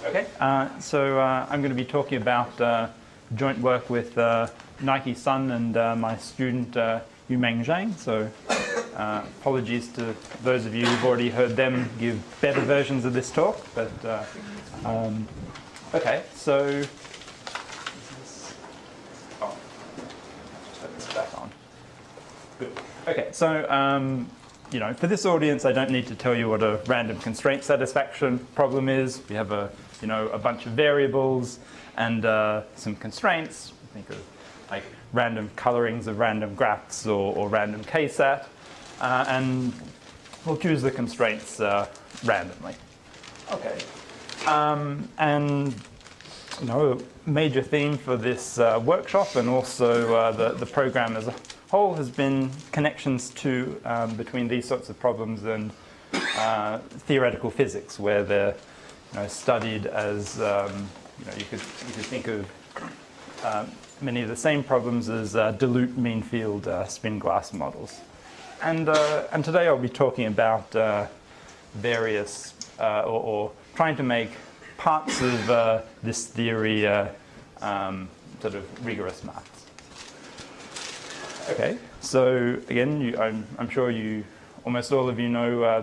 Okay, so I'm going to be talking about joint work with Nike Sun and my student Yumeng Zhang. So apologies to those of you who've already heard them give better versions of this talk. But okay, so turn this back on. Good. Okay, so you know, for this audience, I don't need to tell you what a random constraint satisfaction problem is. We have a bunch of variables and some constraints. Think of like random colorings of random graphs or random k-sat, and we'll choose the constraints randomly. Okay, and you know, a major theme for this workshop and also the program as a whole has been connections to between these sorts of problems and theoretical physics, where they're studied as you could think of many of the same problems as dilute mean field spin glass models. And today I'll be talking about various or trying to make parts of this theory sort of rigorous maths. Okay, so again, I'm sure almost all of you know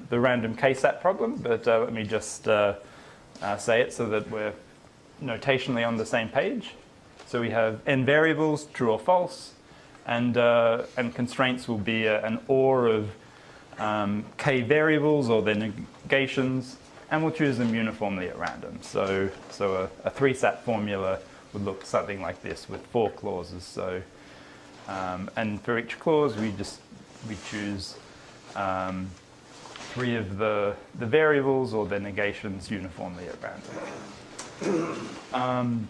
the random k-sat problem, but let me just say it so that we're notationally on the same page. So we have n variables, true or false, and constraints will be an OR of k variables or their negations, and we'll choose them uniformly at random. So a 3-sat formula would look something like this with 4 clauses. So and for each clause, we choose 3 of the variables or their negations uniformly at random.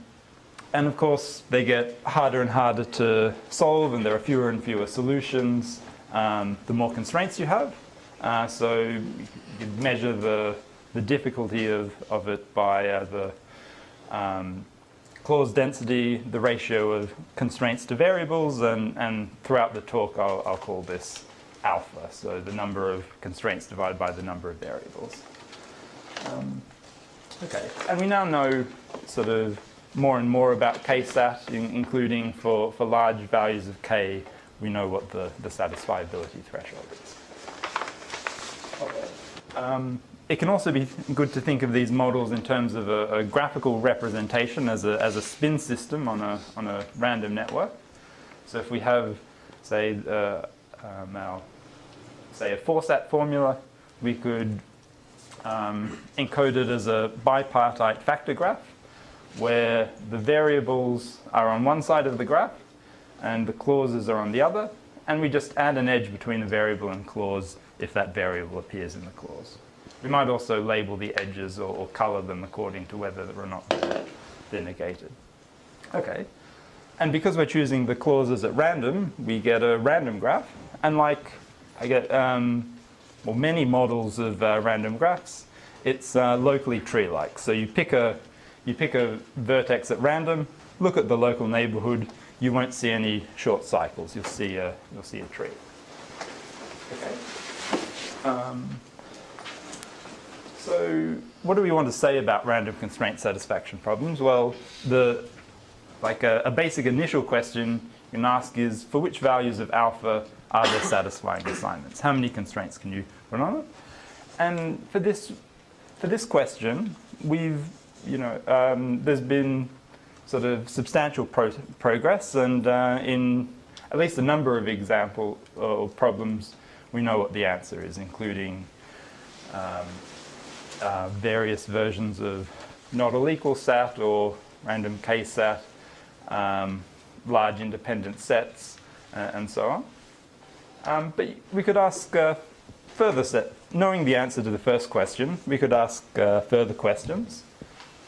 And of course, they get harder and harder to solve, and there are fewer and fewer solutions the more constraints you have. So you can measure the difficulty of it by the clause density, the ratio of constraints to variables, and throughout the talk I'll call this alpha, so the number of constraints divided by the number of variables. Okay, and we now know sort of more and more about k-sat, including for large values of k, we know what the satisfiability threshold is. Okay. It can also be good to think of these models in terms of a graphical representation as a spin system on a random network. So if we have, say, a 4-sat formula, we could encode it as a bipartite factor graph, where the variables are on one side of the graph and the clauses are on the other, and we just add an edge between the variable and clause if that variable appears in the clause. We might also label the edges or color them according to whether or not they're negated. Okay, and because we're choosing the clauses at random, we get a random graph, and like I get many models of random graphs, it's locally tree-like. So you pick a vertex at random, look at the local neighborhood, you won't see any short cycles. You'll see a tree. Okay. So what do we want to say about random constraint satisfaction problems? Well, a basic initial question you can ask is, for which values of alpha are there satisfying assignments? How many constraints can you run on it? And for this question, there's been sort of substantial progress, and in at least a number of example problems, we know what the answer is, including various versions of not all equal sat or random k-sat, large independent sets, and so on. But we could ask further knowing the answer to the first question, we could ask further questions.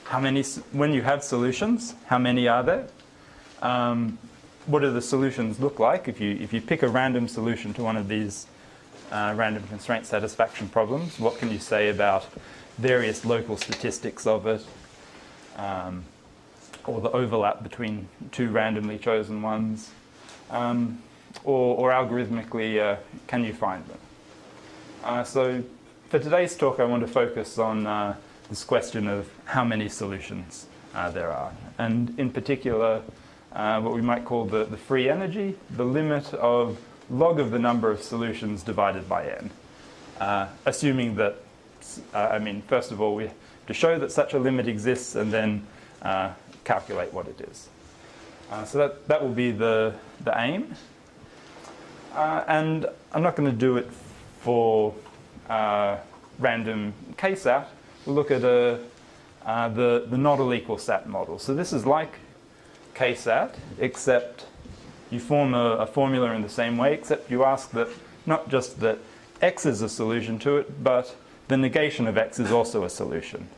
How many, when you have solutions, how many are there? What do the solutions look like? If you pick a random solution to one of these random constraint satisfaction problems, what can you say about various local statistics of it, or the overlap between 2 randomly chosen ones, or algorithmically, can you find them? So for today's talk, I want to focus on this question of how many solutions there are. And in particular, what we might call the free energy, the limit of log of the number of solutions divided by n. Assuming that, first of all, we have to show that such a limit exists and then calculate what it is. So that will be the aim. And I'm not going to do it for random k-sat. We'll look at the not all equal sat model. So this is like k-sat, except you form a formula in the same way, except you ask that not just that x is a solution to it, but the negation of x is also a solution.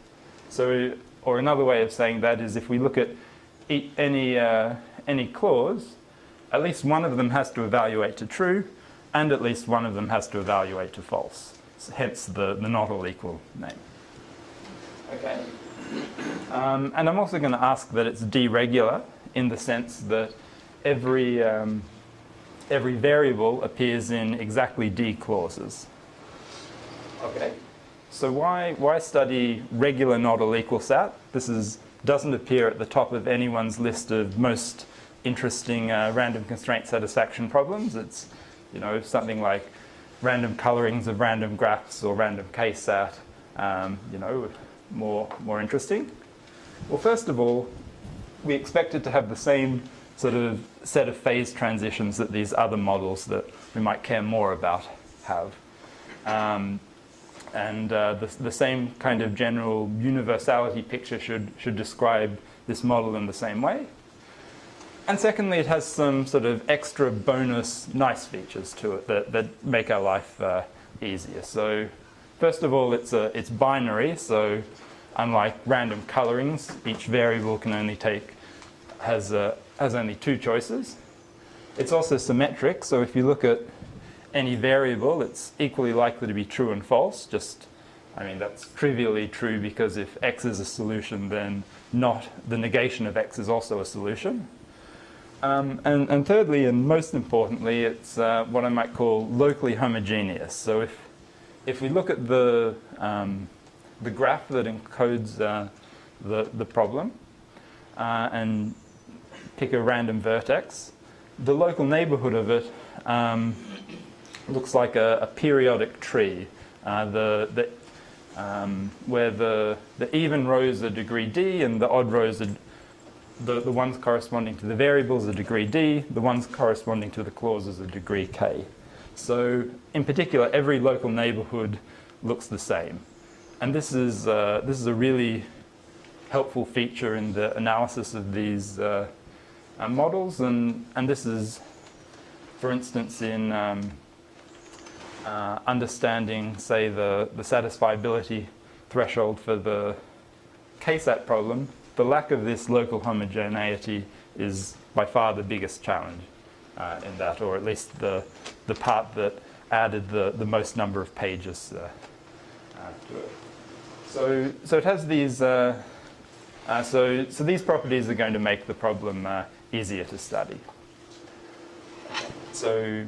So, or another way of saying that is if we look at any clause, at least one of them has to evaluate to true, and at least one of them has to evaluate to false. Hence the not all equal name. Okay. And I'm also going to ask that it's deregular in the sense that every variable appears in exactly d clauses. Okay. So why study regular not all equal sat? This doesn't appear at the top of anyone's list of most interesting random constraint satisfaction problems. It's something like random colorings of random graphs or random k-sat, more interesting. Well, first of all, we expect it to have the same sort of set of phase transitions that these other models that we might care more about have. And the same kind of general universality picture should describe this model in the same way. And secondly, it has some sort of extra bonus nice features to it that make our life easier. So first of all, it's binary. So unlike random colorings, each variable can only has only two choices. It's also symmetric. So if you look at any variable, it's equally likely to be true and false. That's trivially true because if x is a solution, then the negation of x is also a solution. And thirdly, and most importantly, it's what I might call locally homogeneous. So if we look at the graph that encodes the problem and pick a random vertex, the local neighborhood of it looks like a periodic tree, where the even rows are degree d and the odd rows are the ones corresponding to the variables are degree d, the ones corresponding to the clauses are degree k. So in particular, every local neighborhood looks the same. And this is a really helpful feature in the analysis of these models. And this is, for instance, in understanding, say, the satisfiability threshold for the k-sat problem. The lack of this local homogeneity is by far the biggest challenge in that, or at least the part that added the most number of pages to it. So it has these. So these properties are going to make the problem easier to study. So,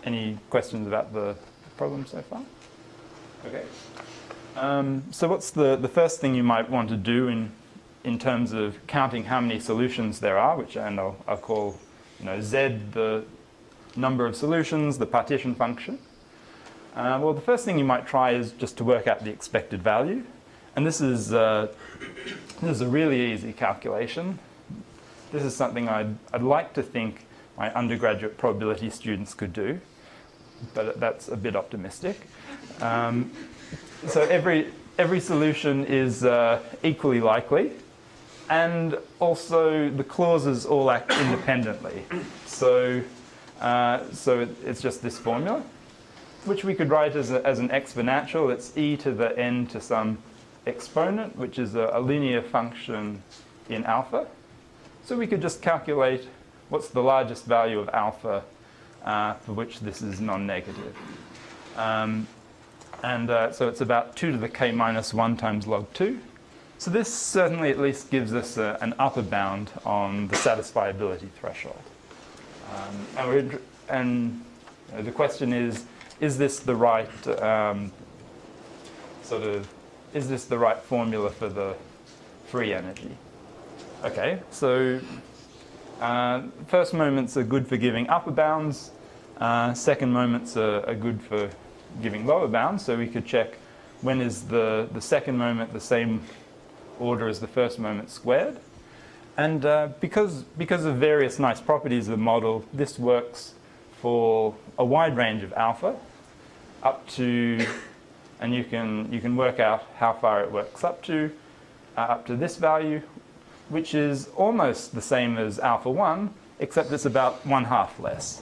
any questions about the problem so far? Okay. So what's the first thing you might want to do in terms of counting how many solutions there are, and I'll call z the number of solutions, the partition function. Well, the first thing you might try is just to work out the expected value, and this is a really easy calculation. This is something I'd like to think my undergraduate probability students could do, but that's a bit optimistic. So every solution is equally likely, and also the clauses all act independently. So it's just this formula, which we could write as an exponential. It's e to the n to some exponent, which is a linear function in alpha. So we could just calculate what's the largest value of alpha for which this is non-negative. So it's about 2 to the k minus 1 times log 2. So this certainly at least gives us an upper bound on the satisfiability threshold. And the question is this the right sort of is this the right formula for the free energy? Okay, so first moments are good for giving upper bounds. Second moments are good for giving lower bounds. So we could check when is the second moment the same order as the first moment squared. And because of various nice properties of the model, this works for a wide range of alpha up to, and you can work out how far it works up to this value, which is almost the same as alpha 1, except it's about 1/2 less.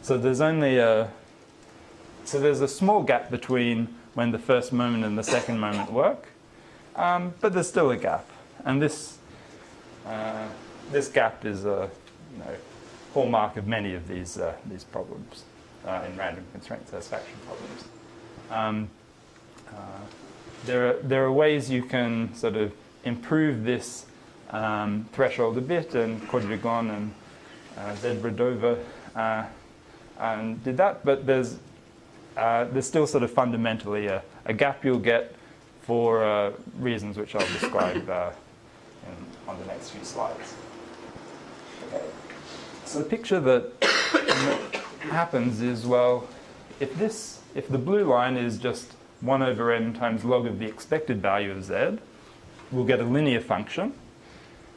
So there's only there's a small gap between when the first moment and the second moment work, but there's still a gap, and this gap is a hallmark of many of these problems in random constraint satisfaction problems. There are ways you can sort of improve this threshold a bit, and Kodrigon and Zedbradova did that, but there's still sort of fundamentally a gap you'll get for reasons which I'll describe on the next few slides. Okay. So the picture that happens is, well, if the blue line is just 1/n times log of the expected value of z, we'll get a linear function.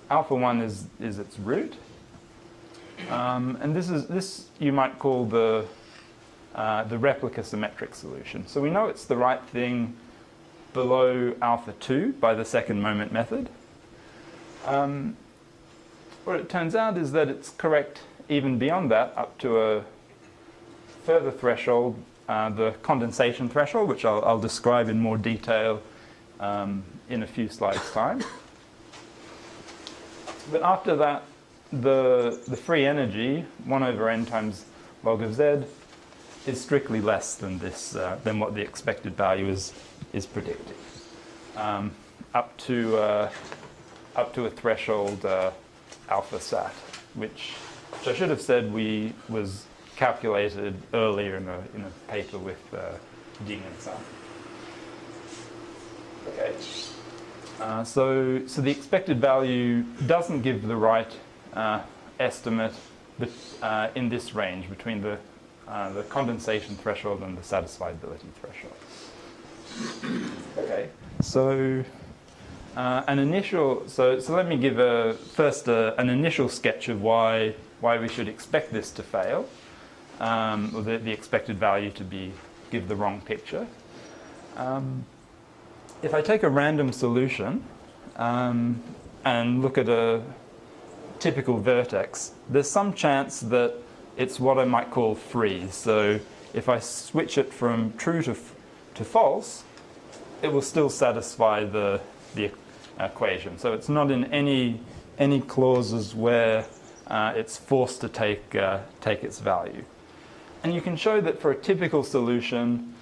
Alpha 1 is its root. And this you might call the replica symmetric solution. So we know it's the right thing below alpha 2 by the second moment method. What it turns out is that it's correct even beyond that, up to a further threshold, the condensation threshold, which I'll describe in more detail in a few slides' time. But after that, the free energy, 1/n times log of z, is strictly less than this, than what the expected value is predicted, up to a threshold alpha sat, which I should have said was calculated earlier in a paper with Ding and Sun. Okay. So the expected value doesn't give the right estimate in this range between the condensation threshold and the satisfiability threshold. Okay, so so let me give first an initial sketch of why we should expect this to fail, or the expected value to give the wrong picture. If I take a random solution and look at a typical vertex, there's some chance that it's what I might call free. So if I switch it from true to false, it will still satisfy the equation. So it's not in any clauses where it's forced to take its value. And you can show that for a typical solution,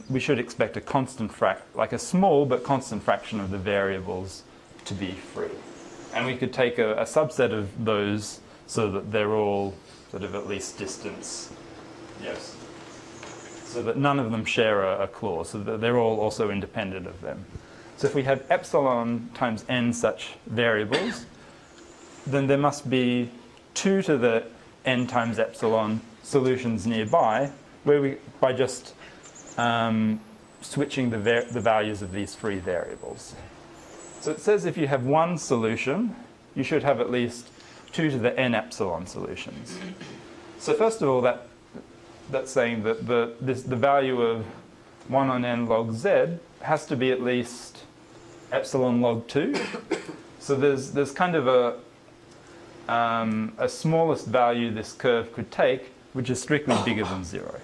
we should expect a constant like a small but constant fraction of the variables to be free. And we could take a subset of those so that they're all sort of at least distance, yes, so that none of them share a clause, so that they're all also independent of them. So if we have epsilon times n such variables, then there must be 2 to the n times epsilon solutions nearby, where by just switching the values of these free variables. So it says if you have one solution, you should have at least 2 to the n epsilon solutions. So first of all, that's saying that the value of 1/n log z has to be at least epsilon log 2. So there's kind of a smallest value this curve could take, which is strictly bigger than 0.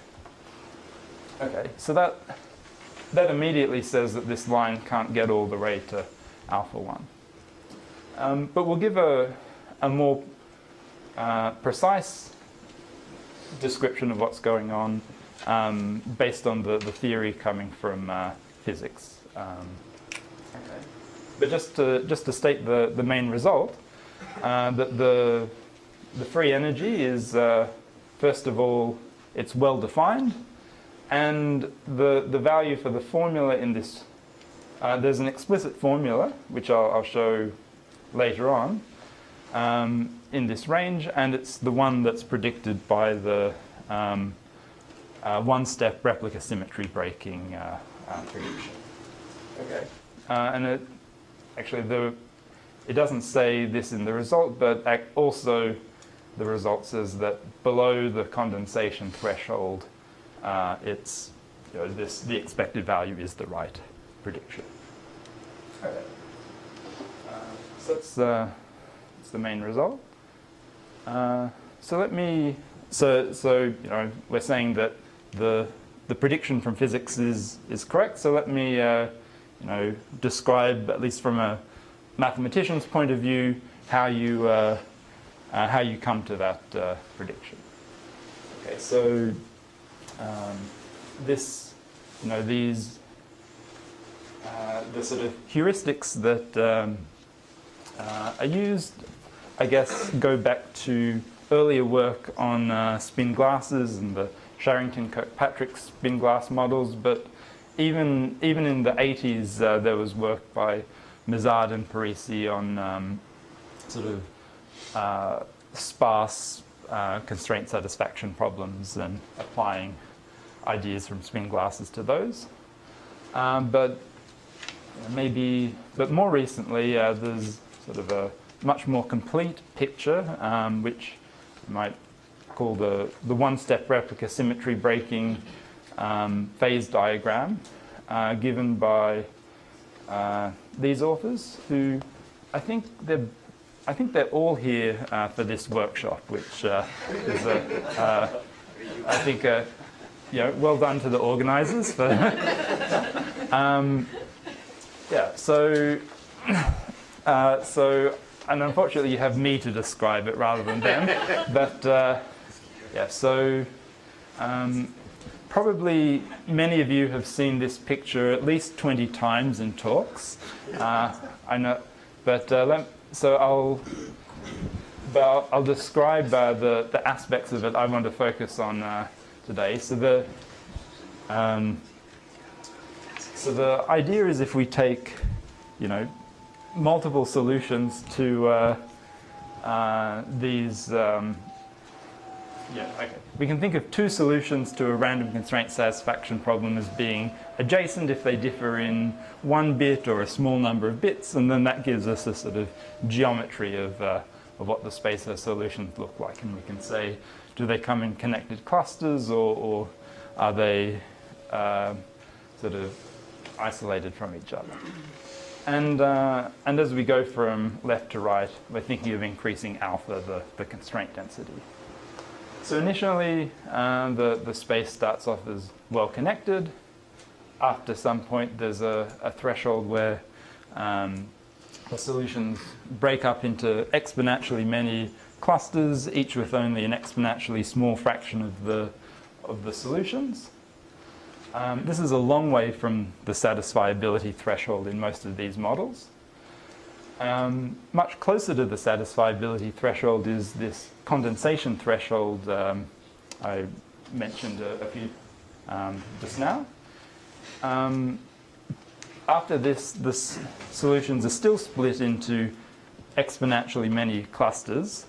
Okay, so that immediately says that this line can't get all the way to alpha 1. But we'll give a more precise description of what's going on based on the theory coming from physics. Okay. But just to state the main result, that the free energy is, first of all, it's well defined, and the value for the formula in this There's an explicit formula, which I'll show later on, in this range, and it's the one that's predicted by the one-step replica symmetry breaking prediction. Okay. And it doesn't say this in the result, but also the result says that below the condensation threshold, the expected value is the right prediction. Okay. So that's the main result. So we're saying that the prediction from physics is correct. So let me describe, at least from a mathematician's point of view, how you come to that prediction. Okay, so the sort of heuristics that are used, I guess, go back to earlier work on spin glasses and the Sharrington-Kirkpatrick spin glass models, but even in the 80s, there was work by Mazard and Parisi on sparse constraint satisfaction problems and applying ideas from spin glasses to those. But more recently, there's sort of a much more complete picture, which you might call the one-step replica symmetry breaking phase diagram, given by these authors, who I think they're all here for this workshop, which is well done to the organisers for. And unfortunately you have me to describe it rather than them. But probably many of you have seen this picture at least 20 times in talks. I know, but I'll describe the aspects of it I want to focus on today. So the idea is, if we take, multiple solutions to these. We can think of two solutions to a random constraint satisfaction problem as being adjacent if they differ in one bit or a small number of bits, and then that gives us a sort of geometry of what the space of solutions look like. And we can say, do they come in connected clusters, or are they sort of isolated from each other? And as we go from left to right, we're thinking of increasing alpha, the constraint density. So initially, the space starts off as well connected. After some point, there's a threshold where the solutions break up into exponentially many clusters, each with only an exponentially small fraction of the solutions. This is a long way from the satisfiability threshold in most of these models. Much closer to the satisfiability threshold is this condensation threshold I mentioned a few just now. After this, the solutions are still split into exponentially many clusters,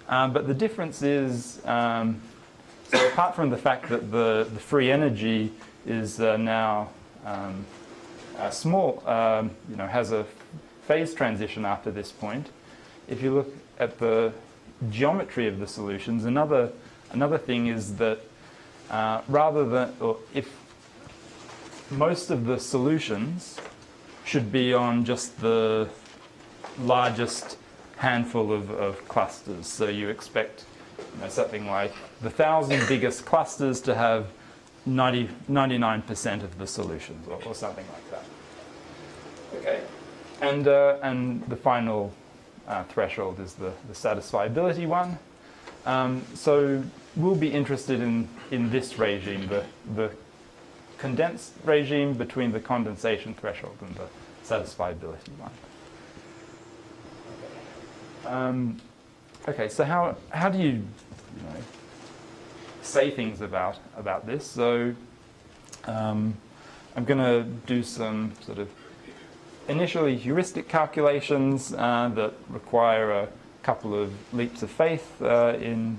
but the difference is, so apart from the fact that the free energy is now small, has a phase transition after this point. If you look at the geometry of the solutions, another thing is that if most of the solutions should be on just the largest handful of clusters, so you expect something like the 1,000 biggest clusters to have 99% of the solutions, or something like that. Okay, and the final threshold is the satisfiability one. So we'll be interested in this regime, the condensed regime between the condensation threshold and the satisfiability one. Okay, so how do you say things about this? So I'm going to do some sort of initially heuristic calculations that require a couple of leaps of faith in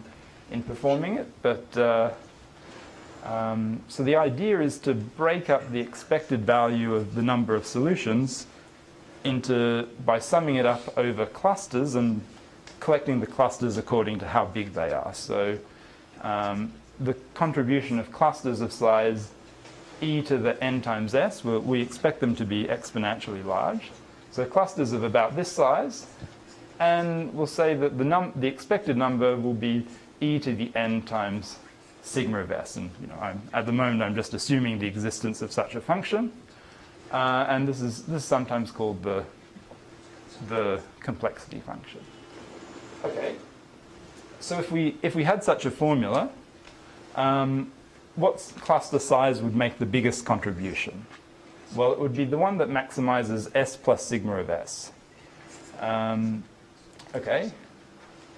performing it. But so the idea is to break up the expected value of the number of solutions by summing it up over clusters and collecting the clusters according to how big they are. So the contribution of clusters of size e to the n times s, we expect them to be exponentially large. So clusters of about this size, and we'll say that the expected number will be e to the n times sigma of s. And at the moment I'm just assuming the existence of such a function, and this is sometimes called the complexity function. Okay. So if we had such a formula, what cluster size would make the biggest contribution? Well, it would be the one that maximizes s plus sigma of s. Okay.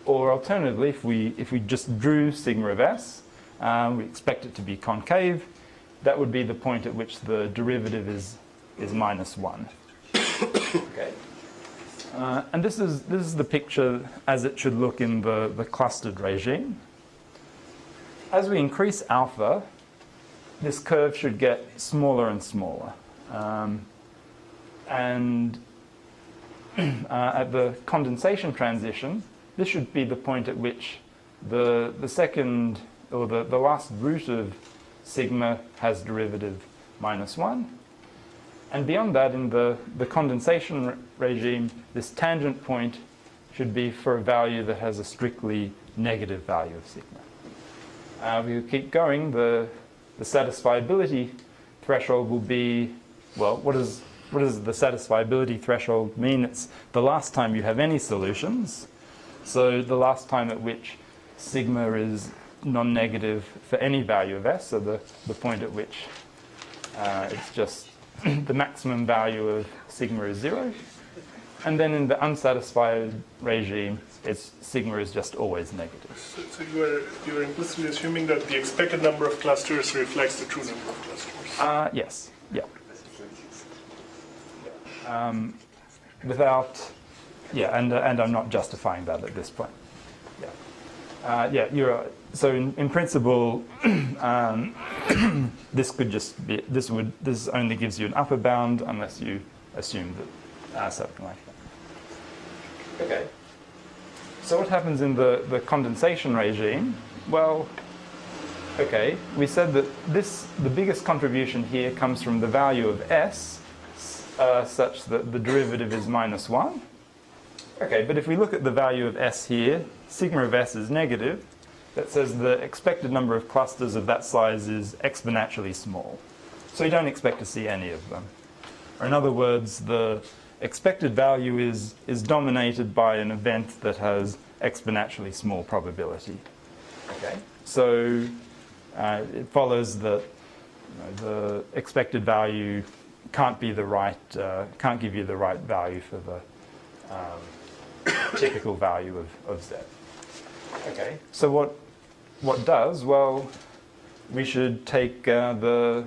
Or alternatively, if we just drew sigma of s, we expect it to be concave. That would be the point at which the derivative is minus 1. Okay. And this is the picture as it should look in the clustered regime. As we increase alpha, this curve should get smaller and smaller. And at the condensation transition, this should be the point at which the second, or the last root of sigma has derivative minus 1. And beyond that, in the condensation regime, this tangent point should be for a value that has a strictly negative value of sigma. We will keep going. The satisfiability threshold will be, well, what does the satisfiability threshold mean? It's the last time you have any solutions. So the last time at which sigma is non-negative for any value of s, so the point at which it's just the maximum value of sigma is 0. And then in the unsatisfied regime, sigma is just always negative. So you are implicitly assuming that the expected number of clusters reflects the true number of clusters. Yes. Yeah. And I'm not justifying that at this point. Yeah. So in principle, this could just be this only gives you an upper bound unless you assume that something like that. Okay. So what happens in the condensation regime? Well, okay, we said that the biggest contribution here comes from the value of s, such that the derivative is minus 1. Okay, but if we look at the value of s here, sigma of s is negative. That says the expected number of clusters of that size is exponentially small. So you don't expect to see any of them. Or in other words, the expected value is dominated by an event that has exponentially small probability. Okay. So it follows that the expected value can't be the right, can't give you the right value for the typical value of z. Okay. So what does? Well, we should take the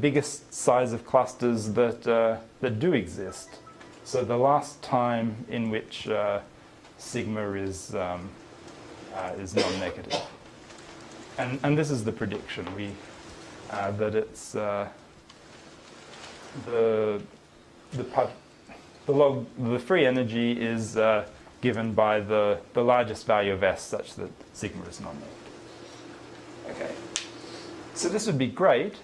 biggest size of clusters that do exist. So the last time in which sigma is non-negative, and this is the prediction. That it's the free energy is given by the largest value of s, such that sigma is non-negative. Okay. So this would be great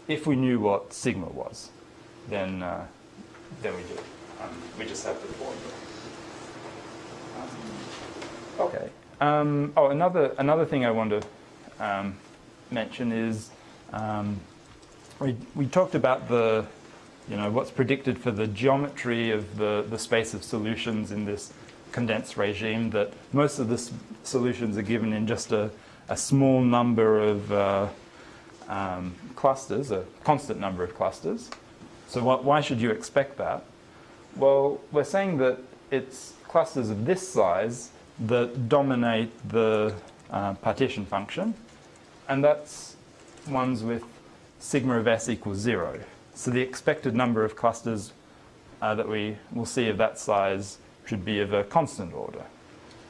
if we knew what sigma was. Then we do. We just have the formula. Okay. Another thing I want to mention is we talked about what's predicted for the geometry of the space of solutions in this condensed regime, that most of the solutions are given in just a small number of clusters, a constant number of clusters. So why should you expect that? Well, we're saying that it's clusters of this size that dominate the partition function, and that's ones with sigma of s equals 0. So the expected number of clusters that we will see of that size should be of a constant order.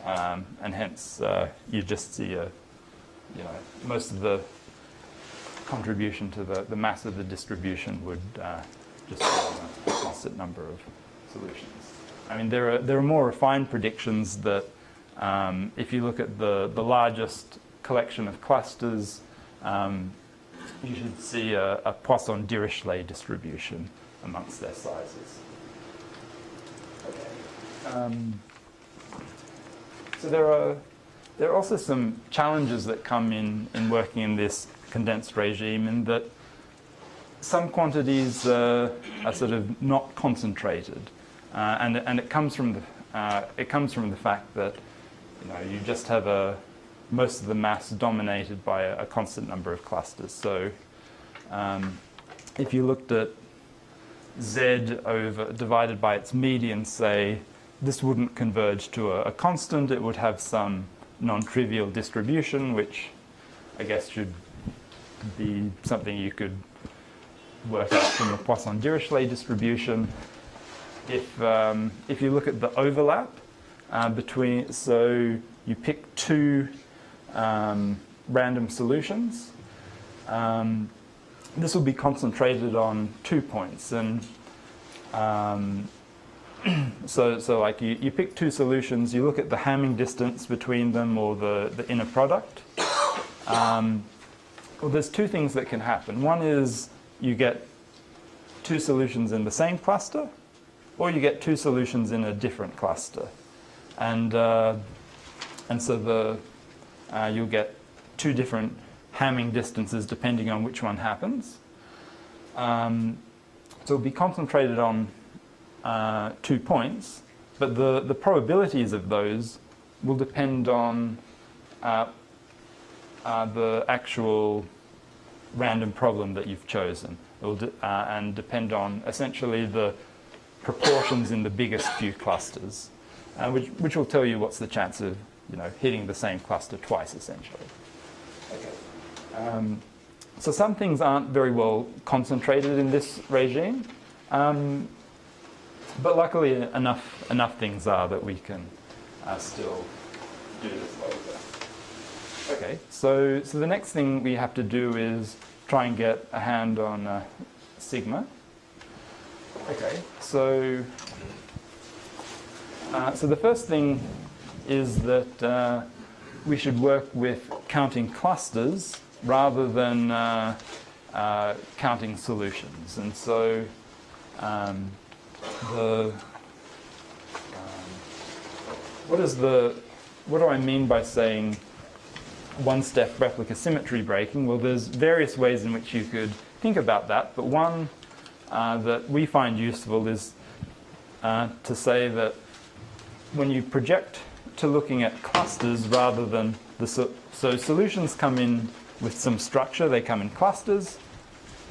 And hence, you just see most of the contribution to the mass of the distribution would just be a constant number of solutions. I mean, there are more refined predictions that if you look at the largest collection of clusters, you should see a Poisson-Dirichlet distribution amongst their sizes. Okay. So there are also some challenges that come in working in this condensed regime, in that some quantities are sort of not concentrated, and it comes from the fact that you just have most of the mass dominated by a constant number of clusters. So if you looked at Z divided by its median, say, this wouldn't converge to a constant. It would have some non-trivial distribution, which I guess should be something you could work out from the Poisson-Dirichlet distribution. If you look at the overlap between, so you pick two random solutions, this will be concentrated on 2 points, and so like you pick two solutions, you look at the Hamming distance between them, or the inner product. Well, there's two things that can happen. One is you get two solutions in the same cluster, or you get two solutions in a different cluster, and so you'll get two different Hamming distances depending on which one happens. So it'll be concentrated on 2 points, but the probabilities of those will depend on the actual random problem that you've chosen. It will and depend on essentially the proportions in the biggest few clusters, which will tell you what's the chance of hitting the same cluster twice, essentially. Okay. So some things aren't very well concentrated in this regime, but luckily enough things are that we can still do this later. Okay, so the next thing we have to do is try and get a hand on sigma. Okay, so the first thing is that we should work with counting clusters rather than counting solutions. And so what do I mean by saying one-step replica symmetry breaking? Well, there's various ways in which you could think about that, but one that we find useful is to say that when you project to looking at clusters rather than so solutions come in with some structure, they come in clusters,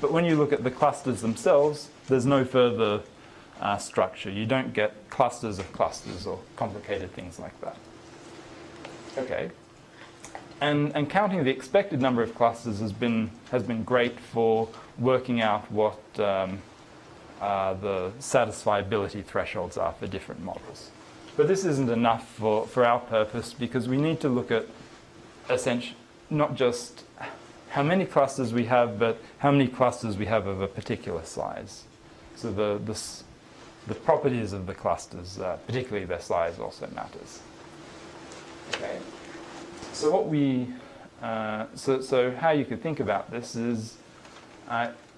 but when you look at the clusters themselves, there's no further structure. You don't get clusters of clusters or complicated things like that. Okay. And counting the expected number of clusters has been great for working out what the satisfiability thresholds are for different models. But this isn't enough for our purpose, because we need to look at essentially not just how many clusters we have, but how many clusters we have of a particular size. So the properties of the clusters, particularly their size, also matters. Okay. So what so how you could think about this is,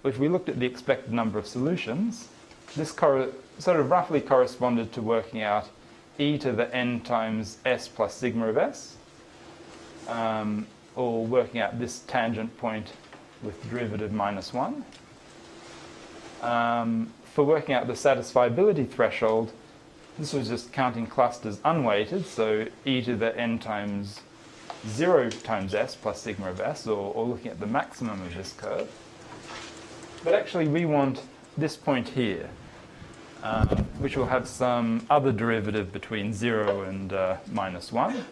if we looked at the expected number of solutions, this sort of roughly corresponded to working out e to the n times s plus sigma of s, or working out this tangent point with derivative minus 1. For working out the satisfiability threshold, this was just counting clusters unweighted, so e to the n times 0 times s plus sigma of s, or looking at the maximum of this curve. But actually we want this point here, which will have some other derivative between 0 and minus 1.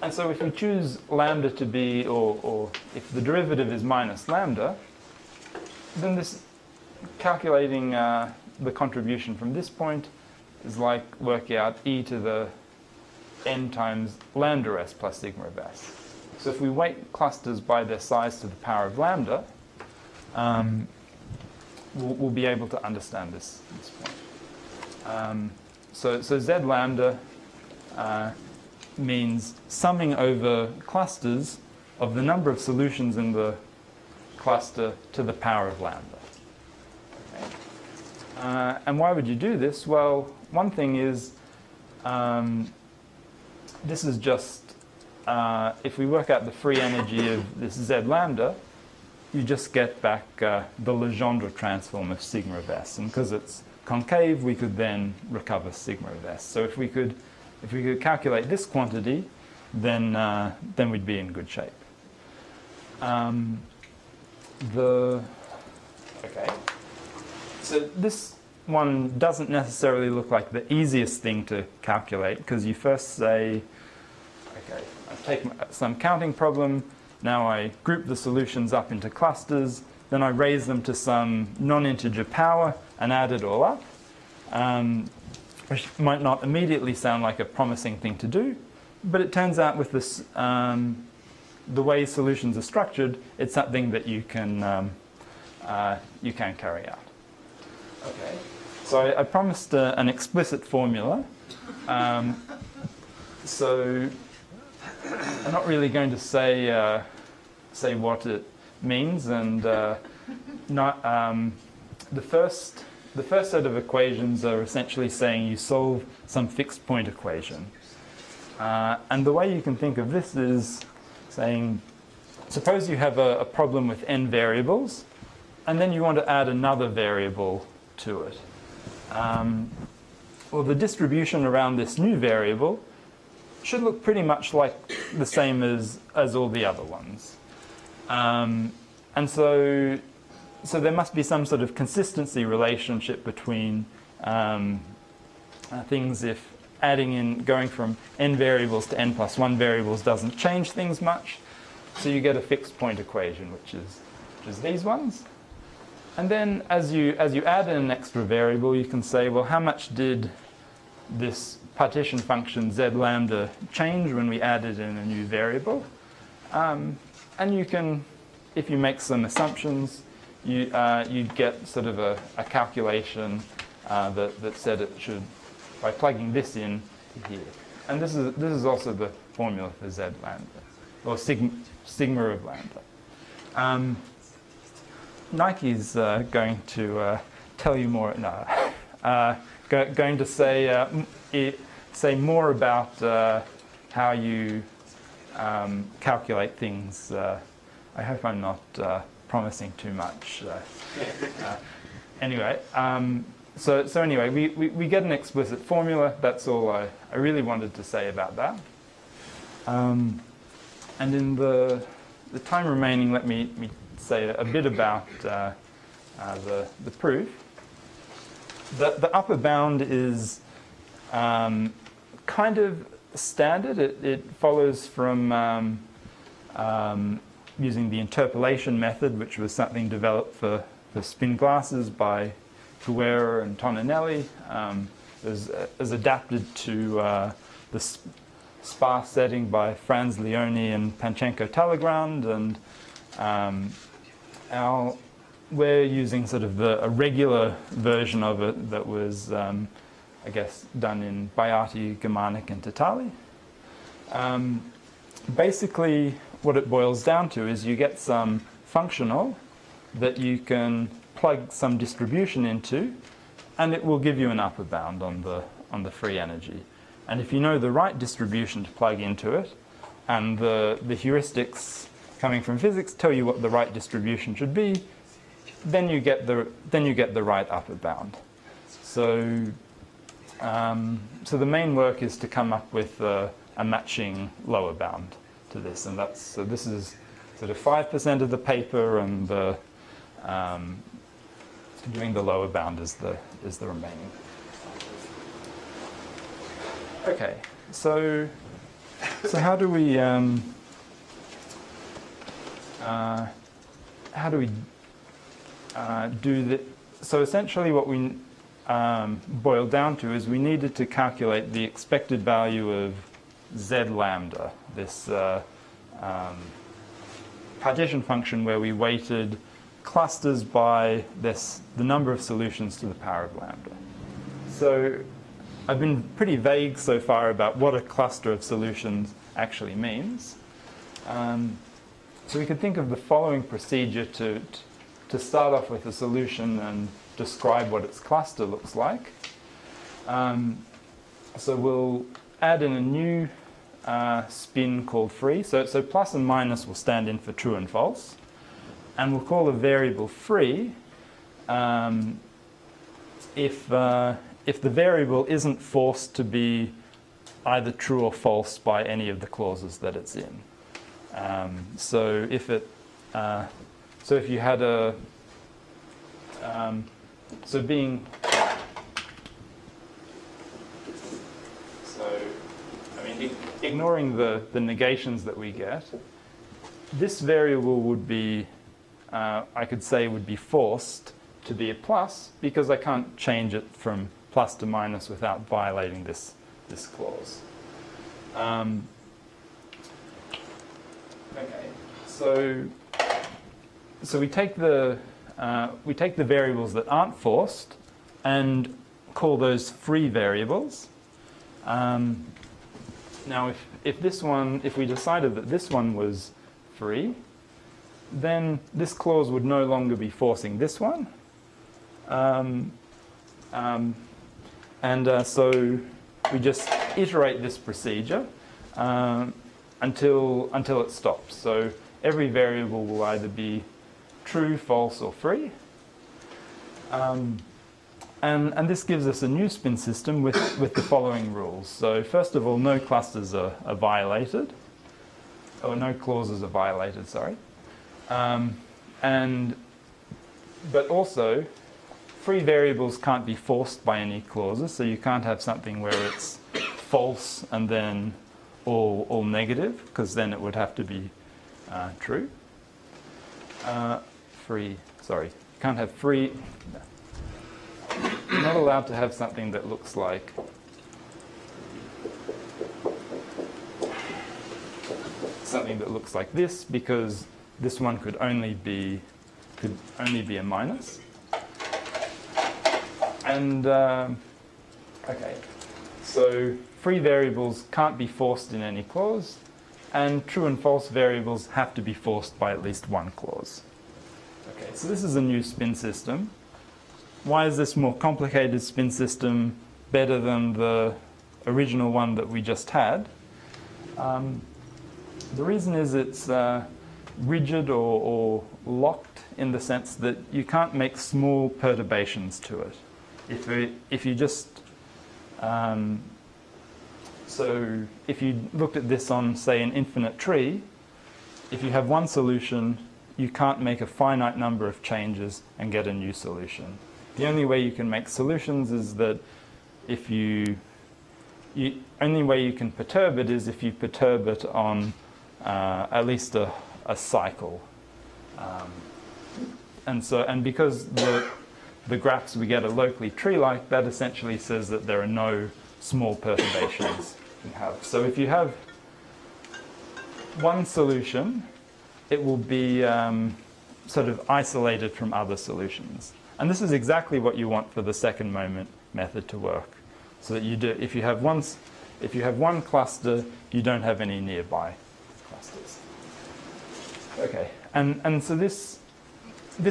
And so if we choose lambda to be, or if the derivative is minus lambda, then this calculating the contribution from this point is like working out e to the n times lambda s plus sigma of s. So if we weight clusters by their size to the power of lambda, we'll be able to understand this point. So z lambda means summing over clusters of the number of solutions in the cluster to the power of lambda. Okay. And why would you do this? Well, one thing is this is just if we work out the free energy of this z lambda, you just get back the Legendre transform of sigma of s. And because it's concave, we could then recover sigma of s. So if we could calculate this quantity, then we'd be in good shape. Okay. So this one doesn't necessarily look like the easiest thing to calculate, because you first say, okay, I take some counting problem, now I group the solutions up into clusters, then I raise them to some non-integer power and add it all up, which might not immediately sound like a promising thing to do, but it turns out with this, the way solutions are structured, it's something that you can carry out. Okay. So I promised an explicit formula. So I'm not really going to say what it means, and not the first set of equations are essentially saying you solve some fixed point equation, and the way you can think of this is saying, suppose you have a problem with n variables, and then you want to add another variable to it. Well, the distribution around this new variable should look pretty much like the same as all the other ones. And so there must be some sort of consistency relationship between things if going from n variables to n plus 1 variables doesn't change things much. So you get a fixed point equation, which is these ones. And then as you add in an extra variable, you can say, well, how much did this partition function z lambda change when we added in a new variable? And you can, if you make some assumptions, you'd get sort of a calculation that said it should, by plugging this in here. And this is also the formula for z lambda, or sigma of lambda. Nike's going to tell you more. No, going to say more about how you calculate things. I hope I'm not promising too much. Anyway, so anyway, we get an explicit formula. That's all I really wanted to say about that. And in the time remaining, let me say a bit about the proof. The upper bound is kind of standard. It follows from using the interpolation method, which was something developed for spin glasses by Guerra and Toninelli. Is adapted to the sparse setting by Franz Leone and Panchenko-Talleyrand, and we're using sort of a regular version of it that was, I guess, done in Baiati, Germanic, and Totali. Basically, what it boils down to is you get some functional that you can plug some distribution into, and it will give you an upper bound on the free energy. And if you know the right distribution to plug into it, and the heuristics coming from physics tell you what the right distribution should be, then you get the right upper bound. So the main work is to come up with a matching lower bound to this, and so this is sort of 5% of the paper, and doing the lower bound is the remaining. Okay, so how do we So essentially what we boiled down to is we needed to calculate the expected value of z lambda, this partition function where we weighted clusters by the number of solutions to the power of lambda. So I've been pretty vague so far about what a cluster of solutions actually means. So we could think of the following procedure to start off with a solution and describe what its cluster looks like. So we'll add in a new spin called free. So plus and minus will stand in for true and false. And we'll call a variable free if the variable isn't forced to be either true or false by any of the clauses that it's in. So if you had a ignoring the negations that we get, this variable would be, I could say, would be forced to be a plus because I can't change it from plus to minus without violating this clause. Okay, so we take the variables that aren't forced and call those free variables. Now, if we decided that this one was free, then this clause would no longer be forcing this one. So we just iterate this procedure until it stops. So every variable will either be true, false, or free. And this gives us a new spin system with the following rules. So first of all, no clusters are violated, or no clauses are violated, sorry. But also, free variables can't be forced by any clauses, so you can't have something where it's false and then all negative, because then it would have to be true. You can't have free. You're not allowed to have something that looks like this, because this one could only be a minus. And okay, so free variables can't be forced in any clause, and true and false variables have to be forced by at least one clause. Okay, so this is a new spin system. Why is this more complicated spin system better than the original one that we just had? The reason is it's rigid or locked in the sense that you can't make small perturbations to it. If you just so if you looked at this on, say, an infinite tree, if you have one solution, you can't make a finite number of changes and get a new solution. The only way you can make solutions is that if only way you can perturb it is if you perturb it on at least a cycle. And because the graphs we get are locally tree-like, that essentially says that there are no small perturbations you have. So if you have one solution, it will be sort of isolated from other solutions. And this is exactly what you want for the second moment method to work. So that if you have one cluster, you don't have any nearby clusters. Okay, and so this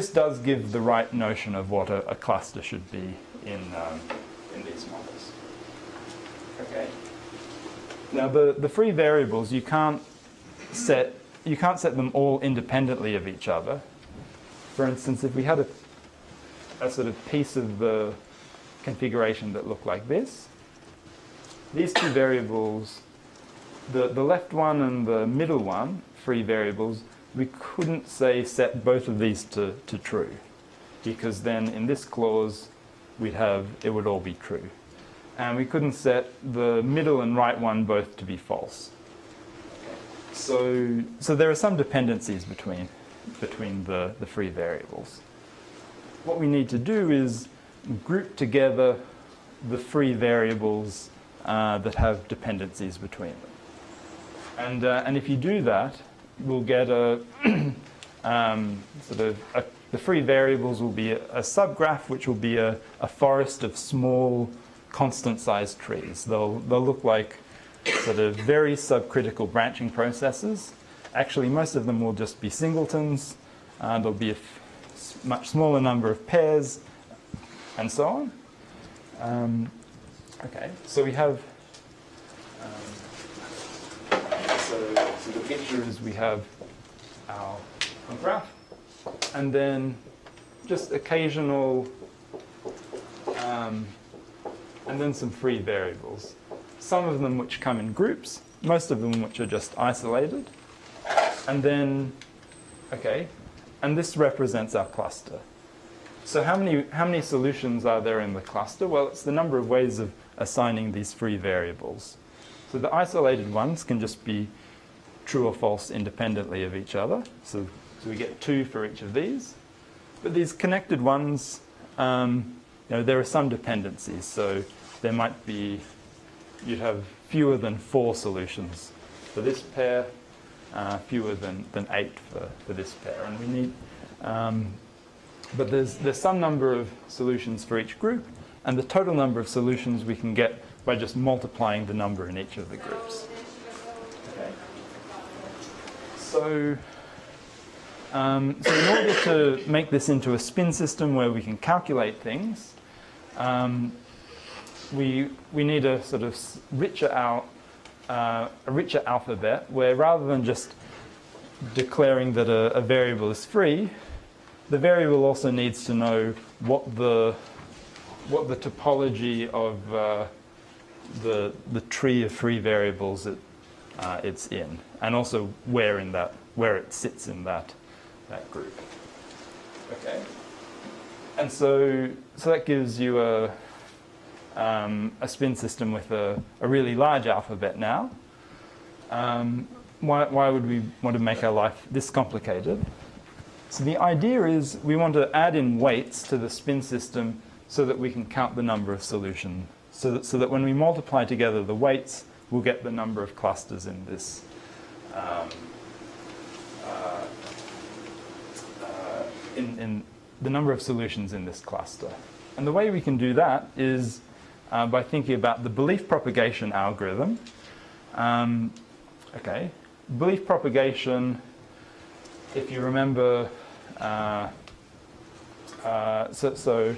does give the right notion of what a cluster should be in these models. Okay. Now the free variables you can't set them all independently of each other. For instance, if we had a sort of piece of the configuration that looked like this, these two variables, the left one and the middle one, free variables, we couldn't say set both of these to true, because then in this clause it would all be true. And we couldn't set the middle and right one both to be false. So there are some dependencies between the free variables. what we need to do is group together the free variables that have dependencies between them. And if you do that, we'll get a the free variables will be a subgraph, which will be a forest of small, constant-sized trees. They'll look like sort of very subcritical branching processes. Actually, most of them will just be singletons. There'll be a much smaller number of pairs, and so on. Okay, so we have. So the picture is we have our graph, and then just occasional, and then some free variables. Some of them which come in groups, most of them which are just isolated. And then, okay, and this represents our cluster. So how many solutions are there in the cluster? Well, it's the number of ways of assigning these free variables. So the isolated ones can just be true or false independently of each other. So we get 2 for each of these. But these connected ones, there are some dependencies. So there might be, you'd have fewer than 4 solutions for this pair, fewer than 8 for this pair. And we need, but there's some number of solutions for each group, and the total number of solutions we can get by just multiplying the number in each of the groups. Okay. So in order to make this into a spin system where we can calculate things, we need a sort of richer alphabet where rather than just declaring that a variable is free, the variable also needs to know what the topology of the tree of free variables it's in, and also where it sits in that group. Okay, and so that gives you a spin system with a really large alphabet now. Why would we want to make our life this complicated? So the idea is we want to add in weights to the spin system so that we can count the number of solutions. So that when we multiply together the weights, we'll get the number of clusters in this in the number of solutions in this cluster. And the way we can do that is by thinking about the belief propagation algorithm. Okay, belief propagation, if you remember, so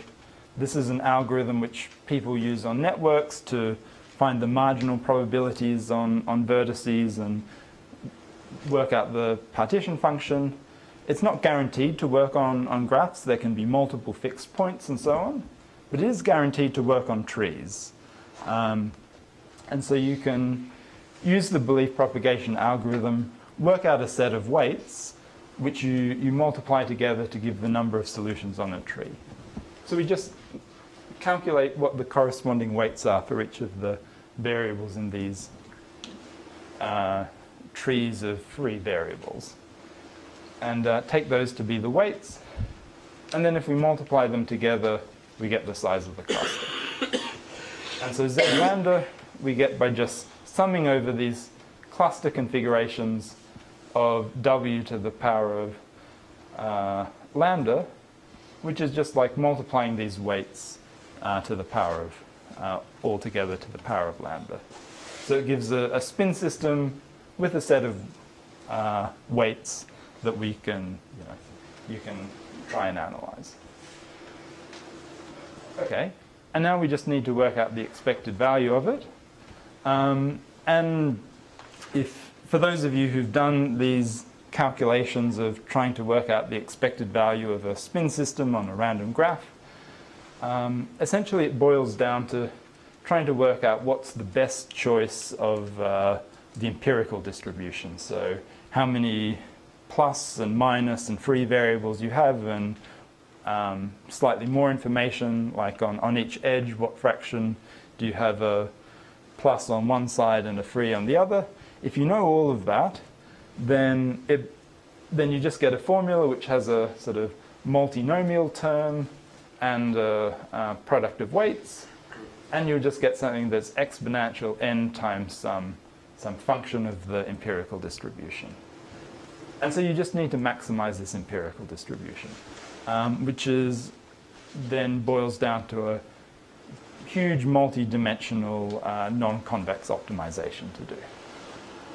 this is an algorithm which people use on networks to find the marginal probabilities on vertices and work out the partition function. It's not guaranteed to work on graphs. There can be multiple fixed points and so on. But it is guaranteed to work on trees. And so you can use the belief propagation algorithm, work out a set of weights, which you multiply together to give the number of solutions on a tree. So we just calculate what the corresponding weights are for each of the variables in these trees of free variables. And take those to be the weights. And then if we multiply them together, we get the size of the cluster. And so Z lambda we get by just summing over these cluster configurations of W to the power of lambda, which is just like multiplying these weights to the power of, altogether to the power of lambda. So it gives a spin system with a set of weights that we can, you can try and analyze. Okay, and now we just need to work out the expected value of it. And if, for those of you who've done these calculations of trying to work out the expected value of a spin system on a random graph, essentially it boils down to trying to work out what's the best choice of the empirical distribution. So how many plus and minus and free variables you have, and slightly more information, like on each edge, what fraction do you have a plus on one side and a free on the other. If you know all of that, then you just get a formula which has a sort of multinomial term and a product of weights, and you'll just get something that's exponential n times some function of the empirical distribution. And so you just need to maximize this empirical distribution, which is then boils down to a huge multi-dimensional non-convex optimization to do.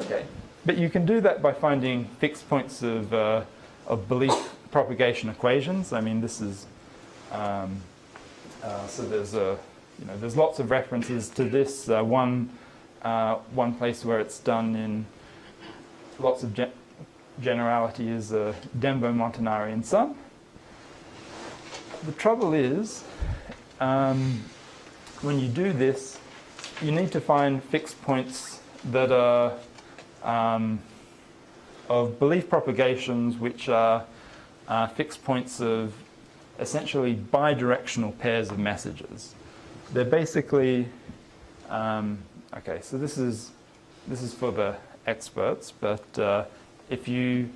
Okay, but you can do that by finding fixed points of belief propagation equations. I mean, this is so there's lots of references to this. One place where it's done in lots of generality is Dembo, Montanari, and Son. The trouble is, when you do this, you need to find fixed points that are of belief propagations which are fixed points of essentially bidirectional pairs of messages. They're basically, okay, so this is for the experts, but if you,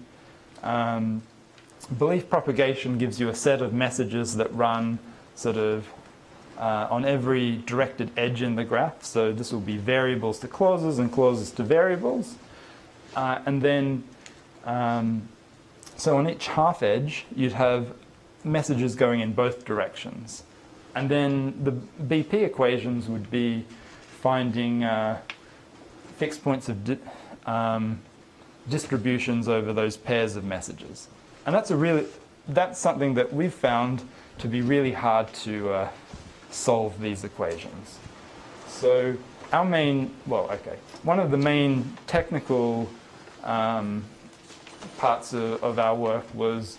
belief propagation gives you a set of messages that run sort of on every directed edge in the graph. So this will be variables to clauses and clauses to variables. And then, so on each half edge, you'd have messages going in both directions. And then the BP equations would be finding fixed points of distributions over those pairs of messages. And that's something that we've found to be really hard to solve these equations. So our main, one of the main technical parts of our work was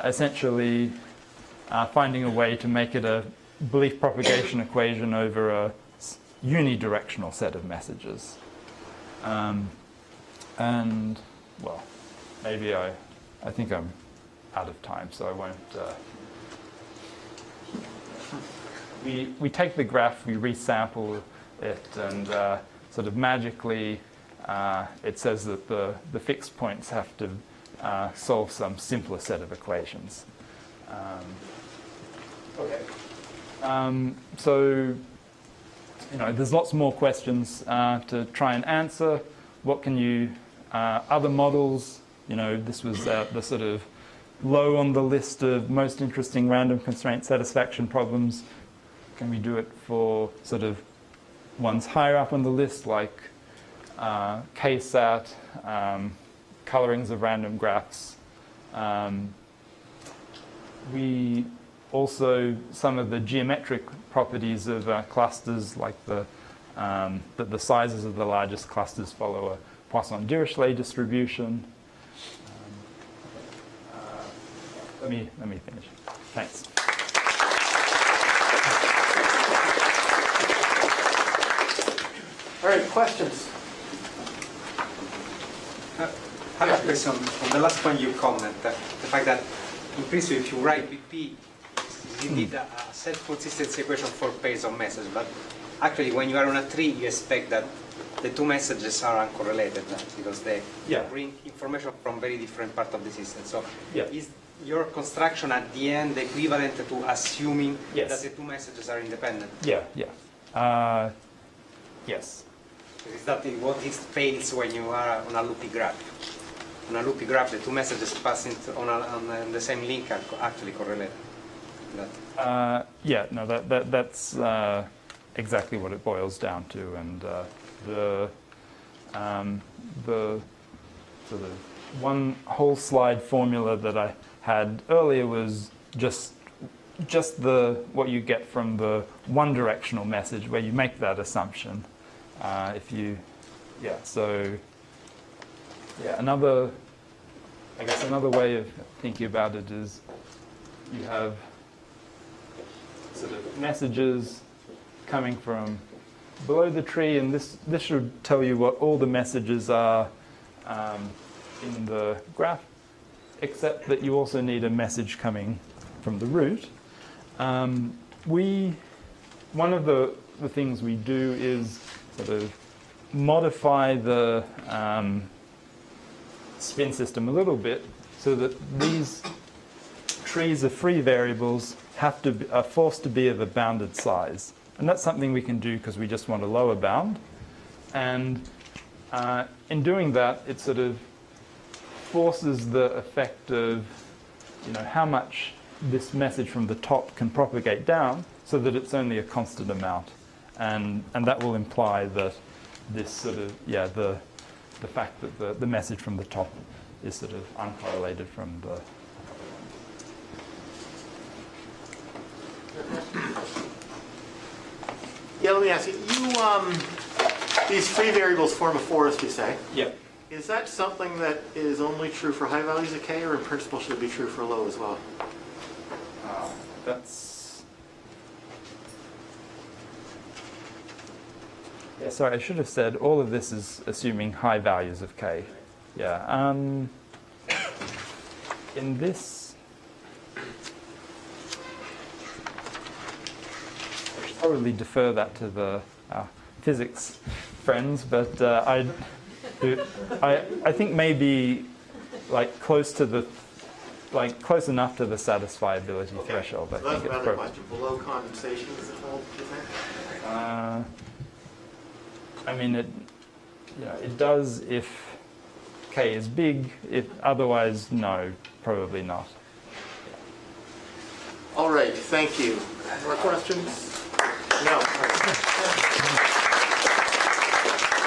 essentially finding a way to make it a belief propagation equation over a unidirectional set of messages. And, well, maybe I think I'm out of time, so I won't. We take the graph, we resample it, and sort of magically it says that the fixed points have to solve some simpler set of equations. Okay. So, there's lots more questions to try and answer. What can you, other models, this was the sort of low on the list of most interesting random constraint satisfaction problems. Can we do it for sort of ones higher up on the list, like KSAT, colorings of random graphs? We also, some of the geometric properties of clusters, like that the sizes of the largest clusters follow a Poisson-Dirichlet distribution. Let me finish. Thanks. All right, questions? I have a question on the last point you comment, the fact that in principle if you write BP, you need a self-consistency equation for pairs of messages, but actually when you are on a tree you expect that the two messages are uncorrelated because they bring information from very different parts of the system. So is your construction at the end equivalent to assuming that the two messages are independent? Yes. Is that what it fails when you are on a loopy graph? On a loopy graph, the two messages passing on the same link are actually correlated. That's exactly what it boils down to, and the sort of one whole slide formula that I had earlier was just what you get from the one directional message where you make that assumption. Another way of thinking about it is you have sort of messages coming from below the tree, and this should tell you what all the messages are in the graph, except that you also need a message coming from the root. One of the things we do is sort of modify the spin system a little bit so that these trees of free variables are forced to be of a bounded size. And that's something we can do because we just want a lower bound. And in doing that, it sort of forces the effect of, how much this message from the top can propagate down so that it's only a constant amount. And that will imply that this sort of, the fact that the message from the top is sort of uncorrelated from the... Yeah, let me ask you, these free variables form a forest, you say. Yep. Is that something that is only true for high values of k, or in principle should it be true for low as well? That's... Yeah, sorry, I should have said all of this is assuming high values of k. Yeah. In this... I should probably defer that to the physics friends, but I think maybe close enough to the satisfiability threshold. I That's think another it's question. Below condensation, does it hold, do you think? I mean, it does if k is big. If otherwise, no, probably not. All right, thank you. More questions? No.